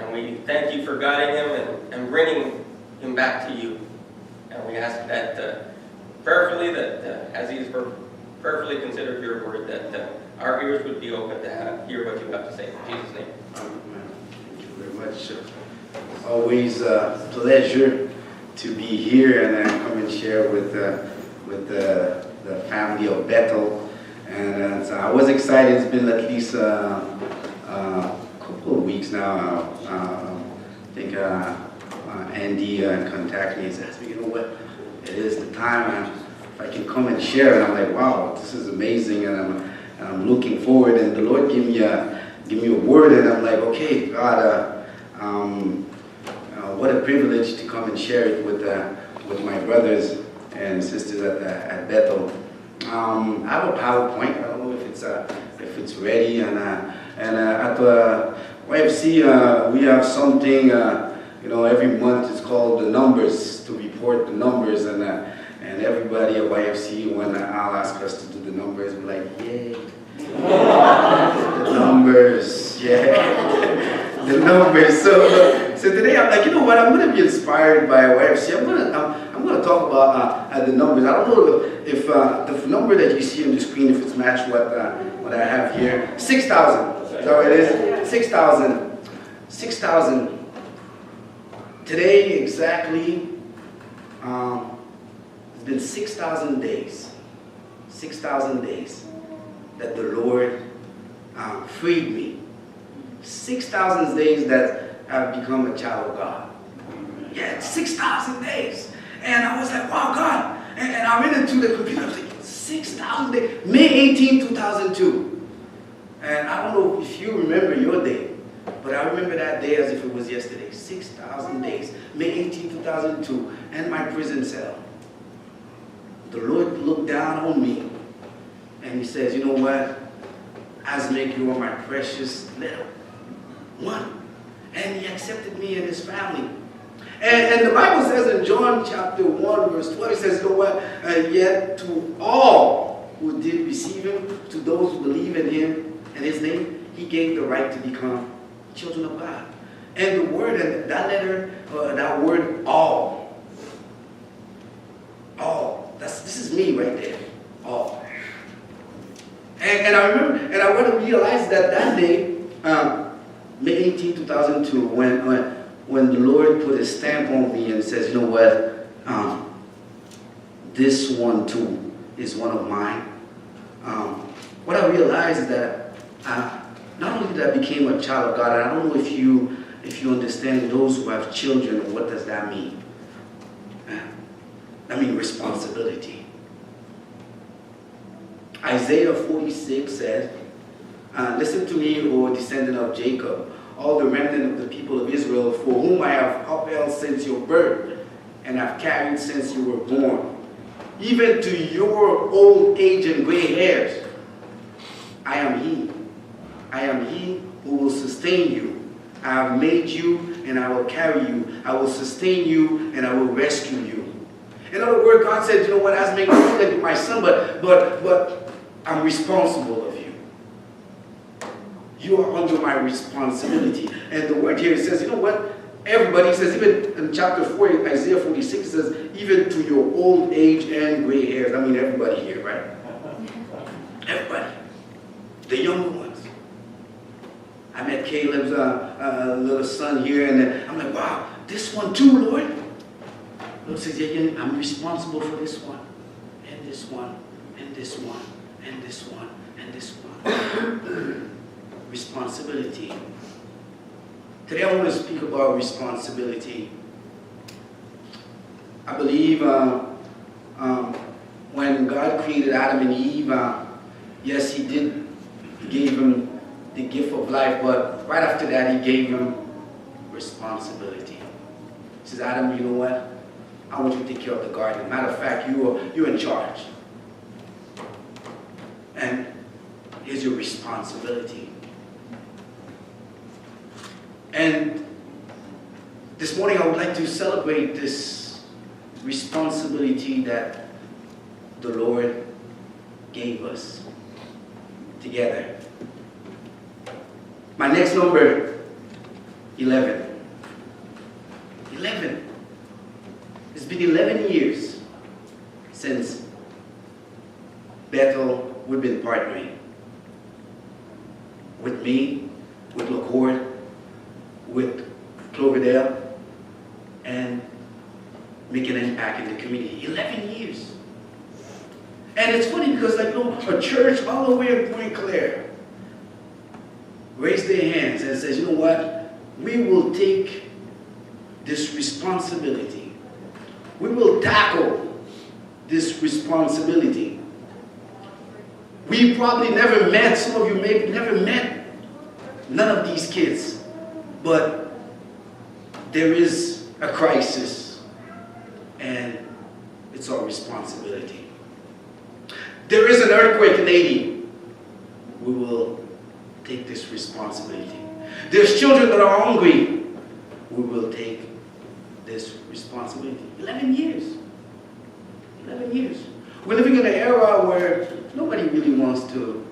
And we thank you for guiding him and bringing him back to you. And we ask that prayerfully, that as he has prayerfully considered your word, that our ears would be open to hear what you have to say. In Jesus' name. Amen. Thank you very much. Always a pleasure to be here and come and share with the family of Bethel. And so I was excited. It's been at least a couple of weeks now. I think Andy contacted me and said, "You know what? It is the time. If I can come and share." And I'm like, "Wow, this is amazing!" And I'm looking forward. And the Lord give me a word, and I'm like, "Okay, God, what a privilege to come and share it with my brothers and sisters at Bethel." I have a PowerPoint. I don't know if it's ready. And at the YFC, we have something. Every month it's called the numbers, to report the numbers, and everybody at YFC, when I'll ask us to do the numbers, we're like, yay, the numbers, yeah, the numbers. So today I'm like, you know what? I'm going to be inspired by YFC. I'm going to talk about the numbers. I don't know if the number that you see on the screen, if it's matched what I have here. 6,000. Is that what it is? 6,000. 6,000. Today exactly, it's been 6,000 days. 6,000 days that the Lord freed me. 6,000 days that I've become a child of God. Yeah, 6,000 days. And I was like, wow, God. And I went into the computer, I was like, 6,000 days. May 18, 2002. And I don't know if you remember your day, but I remember that day as if it was yesterday. 6,000 days. May 18, 2002. And my prison cell. The Lord looked down on me and he says, "You know what? Asmick, you are my precious little one." And he accepted me and his family. And the Bible says in John chapter 1, verse 12, it says, "You know what? Yet to all who did receive him, to those who believe in him and his name, he gave the right to become children of God." And the word, and that letter, that word, all. This is me right there. All. And I remember, and I want to realize that day, May 18, 2002, when the Lord put his stamp on me and says, "You know what? This one too is one of mine." What I realized is that not only that I became a child of God, and I don't know if you understand those who have children, what does that mean? That means responsibility. Isaiah 46 says, "Listen to me, O descendant of Jacob, all the remnant of the people of Israel, for whom I have upheld since your birth, and have carried since you were born, even to your old age and gray hairs. I am he. I am he who will sustain you. I have made you, and I will carry you. I will sustain you, and I will rescue you." In other words, God said, "You know what? Asmick, you may be my son, but I'm responsible of you. You are under my responsibility." And the word here says, you know what? Everybody says, even in chapter 4, Isaiah 46, it says, "Even to your old age and gray hairs." I mean, everybody here, right? Everybody. The younger ones. I met Caleb's little son here, and I'm like, wow, this one too, Lord. The Lord says, yeah, I'm responsible for this one, and this one, and this one, and this one, and this one. Responsibility. Today I want to speak about responsibility. I believe when God created Adam and Eve, yes, he did. He gave them the gift of life, but right after that, he gave them responsibility. He says, "Adam, you know what? I want you to take care of the garden. Matter of fact, you're in charge. And here's your responsibility." And this morning, I would like to celebrate this responsibility that the Lord gave us together. My next number 11. 11. It's been 11 years since Bethel, we've been partnering. With me, with LaCourt, with Cloverdale, and making an impact in the community. 11 years. And it's funny because, like, you know, a church all the way in Pointe-Claire raised their hands and says, you know what? We will take this responsibility. We will tackle this responsibility. We probably never met, some of you maybe never met none of these kids, but there is a crisis, and it's our responsibility. There is an earthquake in Haiti. We will take this responsibility. There's children that are hungry. We will take this responsibility. 11 years. 11 years. We're living in an era where nobody really wants to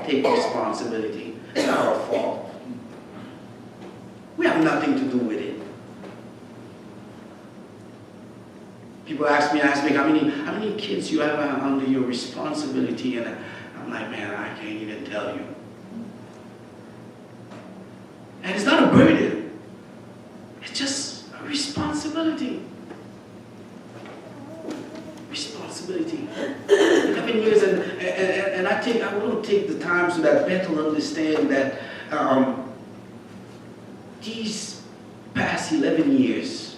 take responsibility. It's not our fault. We have nothing to do with it. People ask me, how many kids you have under your responsibility? And I'm like, man, I can't even tell you. And it's not a burden. It's just a responsibility. Responsibility. 11 years, and I will take the time so that Bethel understand that these past 11 years,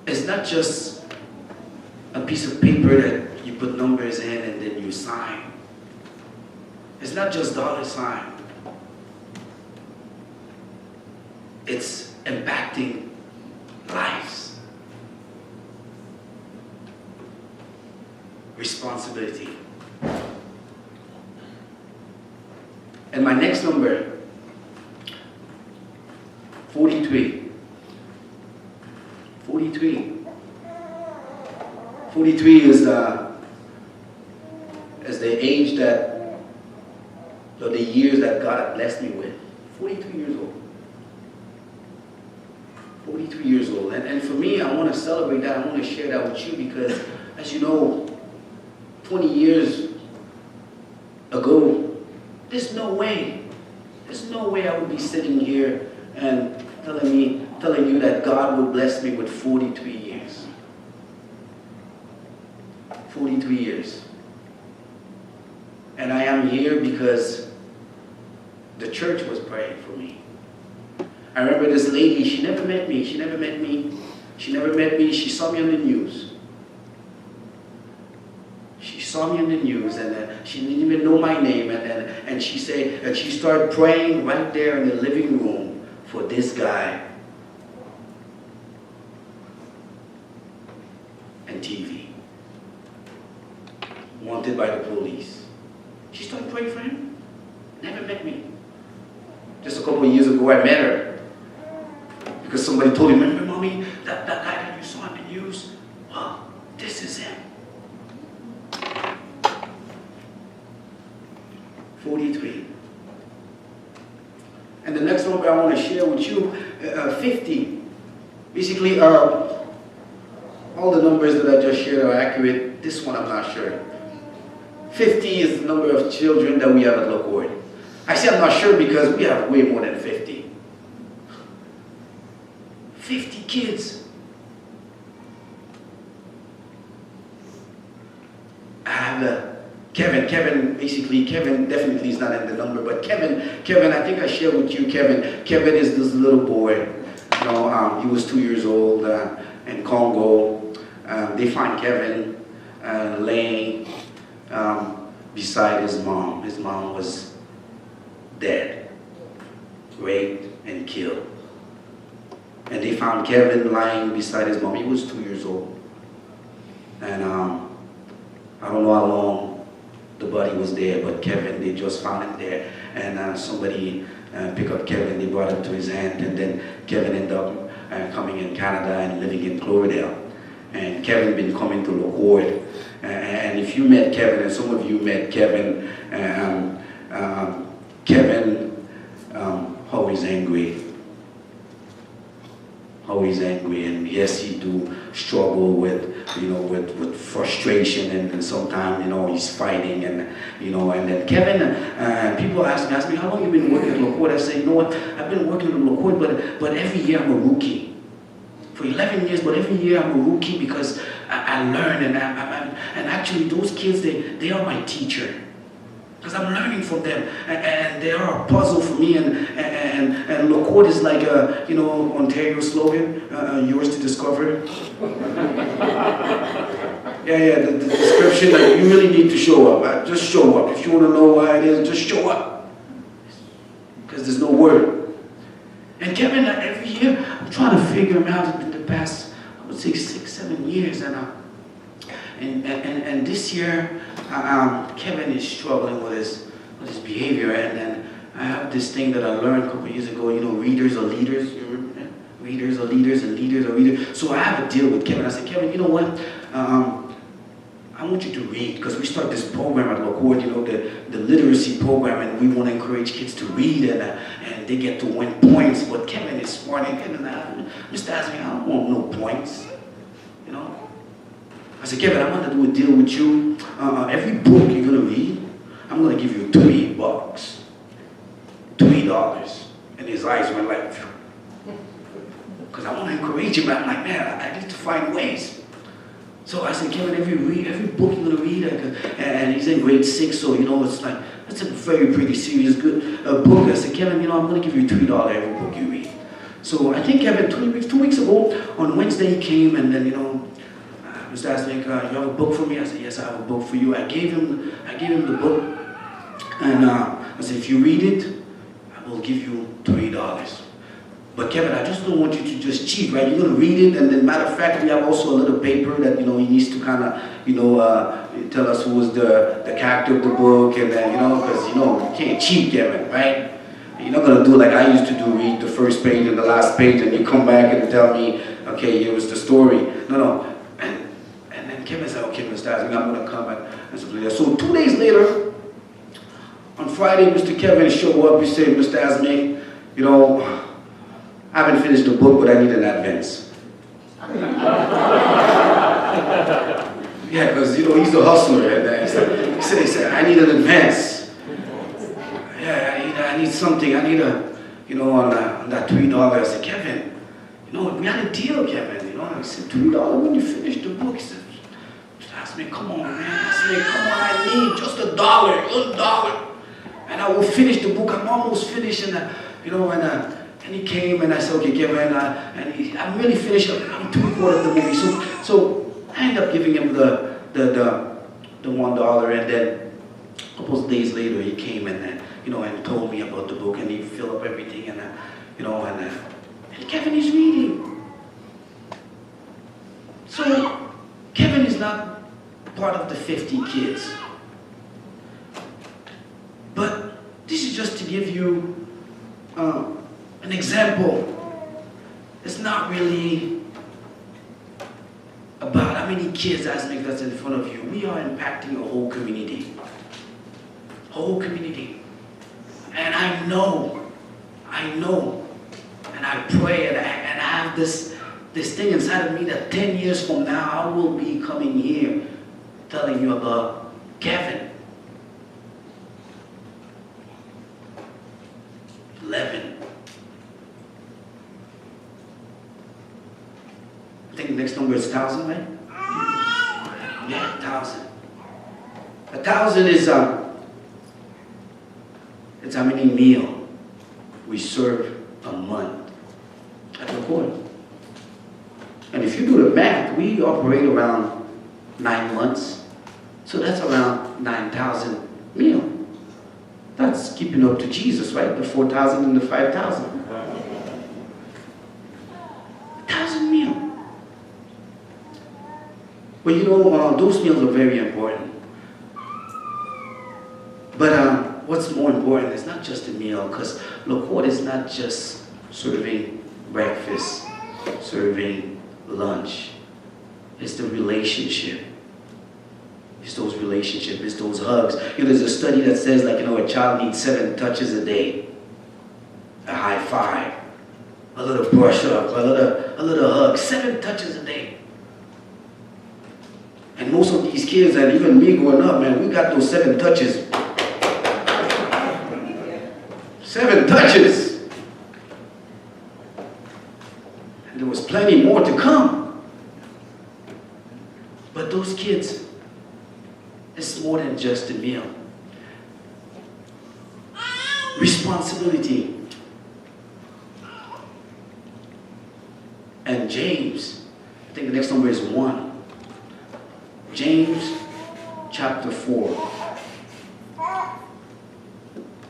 it's not just a piece of paper that you put numbers in and then you sign. It's not just dollar sign. It's impacting lives. Responsibility. And my next number, 43. 43. 43 is the age that, or the years that God had blessed me with. 43 years old. 43 years old. And for me, I want to celebrate that. I want to share that with you because, as you know, 20 years ago, there's no way I would be sitting here and telling you that God would bless me with 43 years. 43 years. And I am here because the church was praying for me. I remember this lady, she never met me. She saw me on the news. She saw me on the news, and she didn't even know my name. And she said, and she started praying right there in the living room for this guy and TV, wanted by the police. She started praying for him. Never met me. Just a couple of years ago, I met her. Because somebody told me, remember, Mommy, that guy that you saw on the news? Well, this is him. 43. And the next number I want to share with you, 50. Basically, all the numbers that I just shared are accurate. This one I'm not sure. 50 is the number of children that we have at LaCourt. I say I'm not sure because we have way more than 50. 50 kids. I have Kevin definitely is not in the number, but Kevin, I think I shared with you, Kevin is this little boy. You know, he was 2 years old in Congo. They find Kevin laying beside his mom. His mom was dead, raped and killed. And they found Kevin lying beside his mom. He was 2 years old. And I don't know how long the body was there, but Kevin, they just found him there. And somebody picked up Kevin, they brought him to his aunt, and then Kevin ended up coming in Canada and living in Cloverdale. And Kevin been coming to LaCourt. And if you met Kevin, and some of you met Kevin, Kevin how he's angry. How he's angry, and yes, he do struggle with, with frustration, and sometimes, he's fighting, and, and then Kevin, people ask me, how long you been working at LaCourte? I say, you know what, I've been working at LaCourte, but every year I'm a rookie. For 11 years, but every year I'm a rookie because I learn, and actually those kids, they are my teacher. Because I'm learning from them, and they are a puzzle for me, and LaCourte is like a, Ontario slogan, yours to discover. Yeah, the description, like, you really need to show up. Just show up. If you want to know why it is, just show up. Because there's no word. And Kevin, every year, I'm trying to figure him out in the past, I would say 6, 7 years, and this year, Kevin is struggling with his behavior, and I have this thing that I learned a couple of years ago. Readers are leaders. You remember that? Readers are leaders, and leaders are readers. So I have a deal with Kevin. I said, Kevin, you know what? I want you to read, because we start this program at LaCourte, the literacy program, and we want to encourage kids to read, and they get to win points. But Kevin is smart, and Kevin, Mr. Asmick, I don't want no points. I said, Kevin, I want to do a deal with you. Every book you're going to read, I'm going to give you $3. $3. And his eyes went like, because I want to encourage him. I'm like, man, I need to find ways. So I said, Kevin, every book you're going to read, and he's in grade 6, so, it's like, that's a very pretty serious, good book. I said, Kevin, I'm going to give you $3 every book you read. So I think, Kevin, 2 weeks ago, on Wednesday, he came, and then, Mr. Asmick, you have a book for me? I said, yes, I have a book for you. I gave him the book, and I said, if you read it, I will give you $3. But Kevin, I just don't want you to just cheat, right? You're going to read it, and then, matter of fact, we have also a little paper that, he needs to kind of, tell us who was the character of the book, and then, because, you can't cheat, Kevin, right? You're not going to do like I used to do, read the first page and the last page, and you come back and tell me, okay, here was the story. No. And then Kevin said, okay, Mr. Asmick, I'm going to come and stuff like that. So 2 days later, on Friday, Mr. Kevin showed up. He said, Mr. Asmick, I haven't finished the book, but I need an advance. Yeah, because, he's a hustler. And he said, I need an advance. Yeah, I need something. I need on that $3. I said, Kevin, we had a deal, Kevin. I said, $3 when you finish the book. He said, Asmick, come on, man. Asmick, come on, I need just $1. And I will finish the book. I'm almost finished, and he came, and I said, okay, Kevin, I'm really finished. I'm 3/4 of the movie. So I ended up giving him the $1, and then a couple of days later, he came and told me about the book, and he filled up everything, and Kevin is reading. So Kevin is not part of the 50 kids. But this is just to give you an example. It's not really about how many kids Asmick that's in front of you. We are impacting a whole community. A whole community. And I know, and I pray, and I have this thing inside of me that 10 years from now, I will be coming here telling you about Kevin. 11. I think the next number is 1,000, right? Yeah, 1,000. 1,000 is it's how many meals we serve a month at the court. And if you do the math, we operate around 9 months. So that's around 9,000 meals. That's keeping up to Jesus, right? The 4,000 and the 5,000. 1,000 meals. Well, those meals are very important. But what's more important is not just the meal, because LaCourte is not just serving breakfast, serving lunch. It's the relationship. It's those relationships. It's those hugs. There's a study that says, a child needs 7 touches a day. A high five, a little brush up, a little hug. 7 touches a day. And most of these kids, and even me growing up, man, we got those 7 touches. 7 touches. And there was plenty more to come. But those kids, it's more than just a meal. Responsibility. And James, I think the next number is 1. James chapter 4,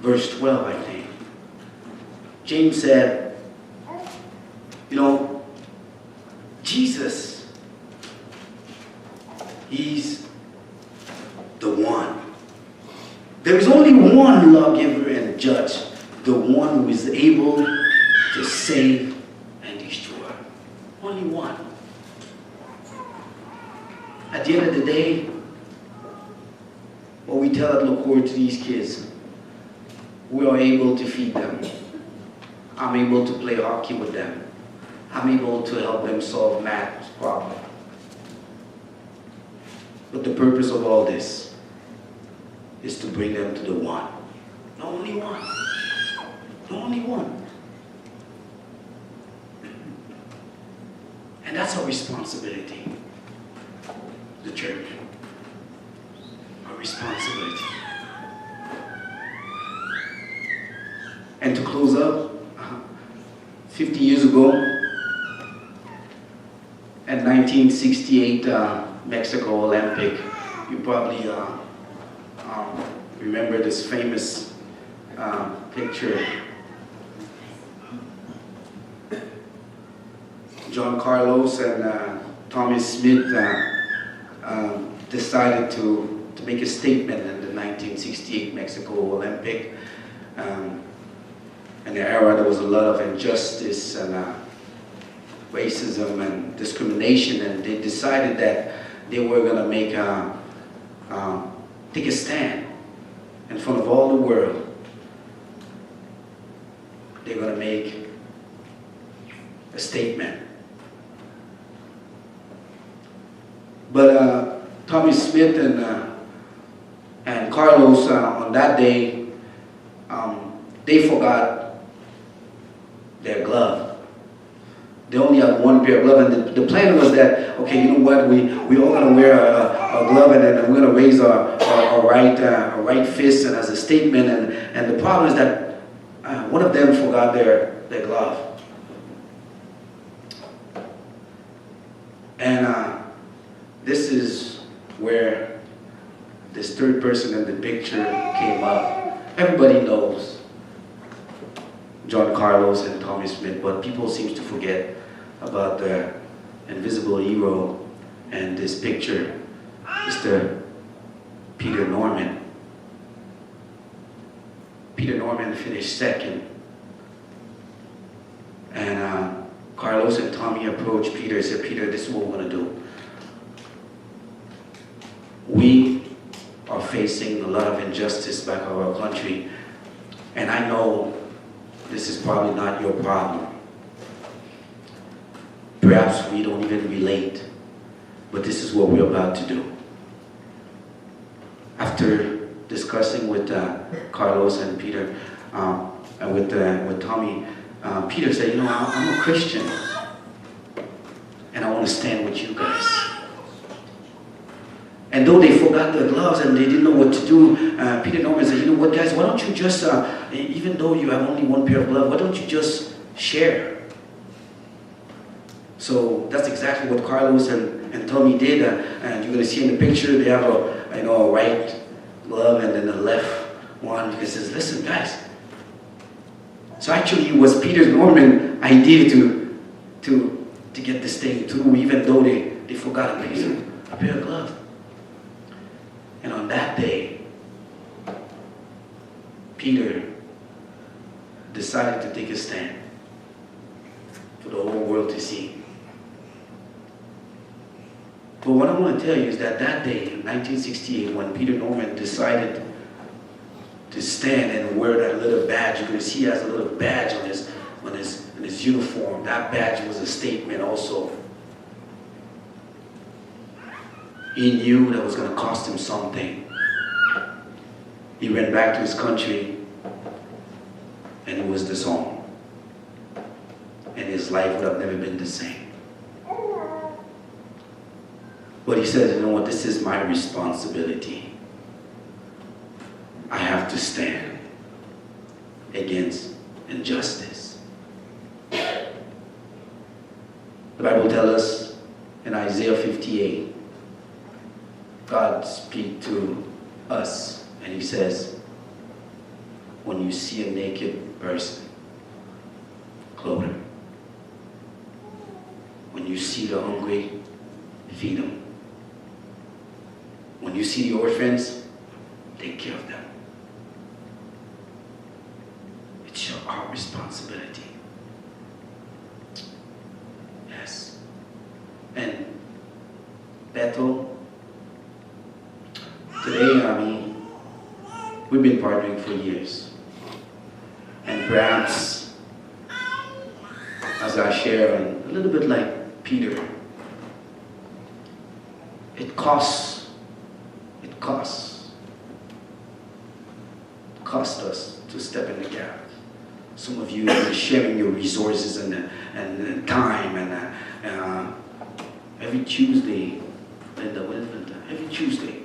verse 12, I think. James said, you know, Jesus, he's the one. There is only one lawgiver and judge, the one who is able to save and destroy. Only one. At the end of the day, what we tell at LaCour to these kids, we are able to feed them. I'm able to play hockey with them. I'm able to help them solve math problems. But the purpose of all this is to bring them to the one. The only one. The only one. And that's our responsibility. The church. Our responsibility. And to close up, 50 years ago, at 1968 Mexico Olympic, you probably remember this famous picture. John Carlos and Tommy Smith decided to make a statement in the 1968 Mexico Olympic. In the era, there was a lot of injustice and racism and discrimination, and they decided that they were going to make take a stand in front of all the world. They're going to make a statement. But Tommy Smith and Carlos on that day, they forgot their glove. They only had one pair of gloves, and the plan was that, okay, you know what, we all gonna wear a glove, and then we're gonna raise our right fist and as a statement, and the problem is that one of them forgot their glove. And this is where this third person in the picture came up. Everybody knows John Carlos and Tommy Smith, but people seem to forget about the invisible hero and this picture, Mr. Peter Norman. Peter Norman finished second, and Carlos and Tommy approached Peter and said, Peter, this is what we're going to do. We are facing a lot of injustice back in our country, and I know this is probably not your problem. Perhaps we don't even relate, but this is what we're about to do. After discussing with Carlos and Peter, and with Tommy, Peter said, you know, I'm a Christian, and I want to stand with you guys. And though they forgot their gloves and they didn't know what to do, Peter Norman said, you know what, guys, why don't you just, even though you have only one pair of gloves, why don't you just share? So that's exactly what Carlos and Tommy did. And you're going to see in the picture, they have a right glove and then a left one. He says, listen, guys. So actually, it was Peter Norman's idea to get this thing through, even though they forgot a pair of gloves. And on that day, Peter decided to take a stand for the whole world to see. But what I want to tell you is that day, in 1968, when Peter Norman decided to stand and wear that little badge, you can see he has a little badge his uniform. That badge was a statement also. He knew that was going to cost him something. He went back to his country and he was disowned. And his life would have never been the same. But he said, you know what, this is my responsibility. I have to stand against injustice. The Bible tells us in Isaiah 58, God speaks to us and he says, when you see a naked person, clothe him. When you see the hungry, feed them. When you see the orphans, take care of them. It's our responsibility. Yes. And Bethel, today, we've been partnering for years. And perhaps, as I share, and a little bit like Peter, it cost us to step in the gap. Some of you are sharing your resources and time, and every Tuesday, Linda, every Tuesday,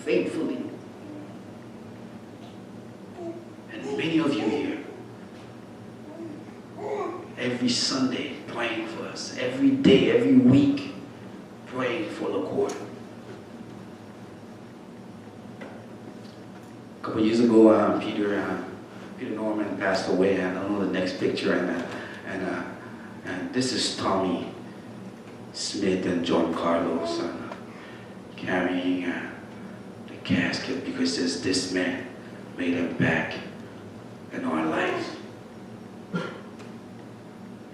faithfully. And many of you here, every Sunday, praying for us, every day, every week, praying for the court. A couple years ago, Peter Norman passed away. I don't know the next picture, and this is Tommy Smith and John Carlos carrying the casket because this man made him back in our lives.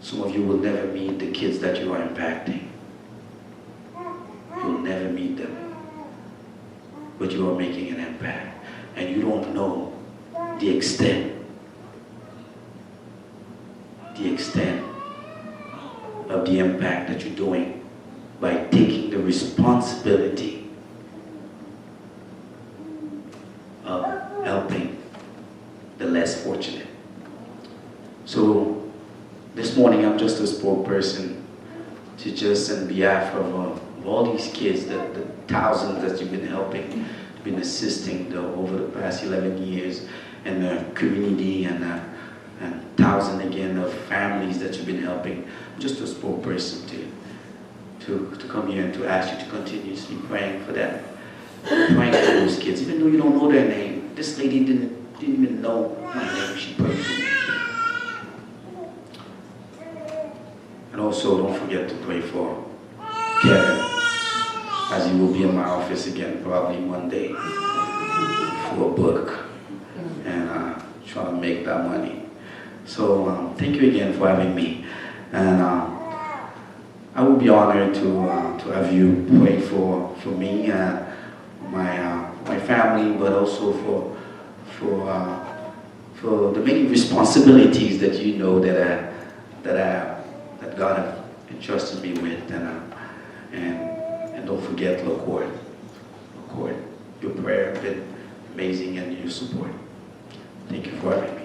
Some of you will never meet the kids that you are impacting. You'll never meet them, but you are making an impact. And you don't know the extent of the impact that you're doing by taking the responsibility of helping the less fortunate. So this morning I'm just a spokesperson to just on behalf of all these kids, the thousands that you've been helping, been assisting over the past 11 years, and the community, and thousands again of families that you've been helping. I'm just a spokesperson to come here and to ask you to continuously praying for them, praying for those kids, even though you don't know their name. This lady didn't even know my name. She prayed for me. And also, don't forget to pray for Kevin, as he will be in my office again probably one day for a book and try to make that money. So thank you again for having me, and I will be honored to have you pray for me and my family, but also for the many responsibilities that you know that God has entrusted me with, and don't forget LaCourt. Your prayer has been amazing, and your support. Thank you for having me.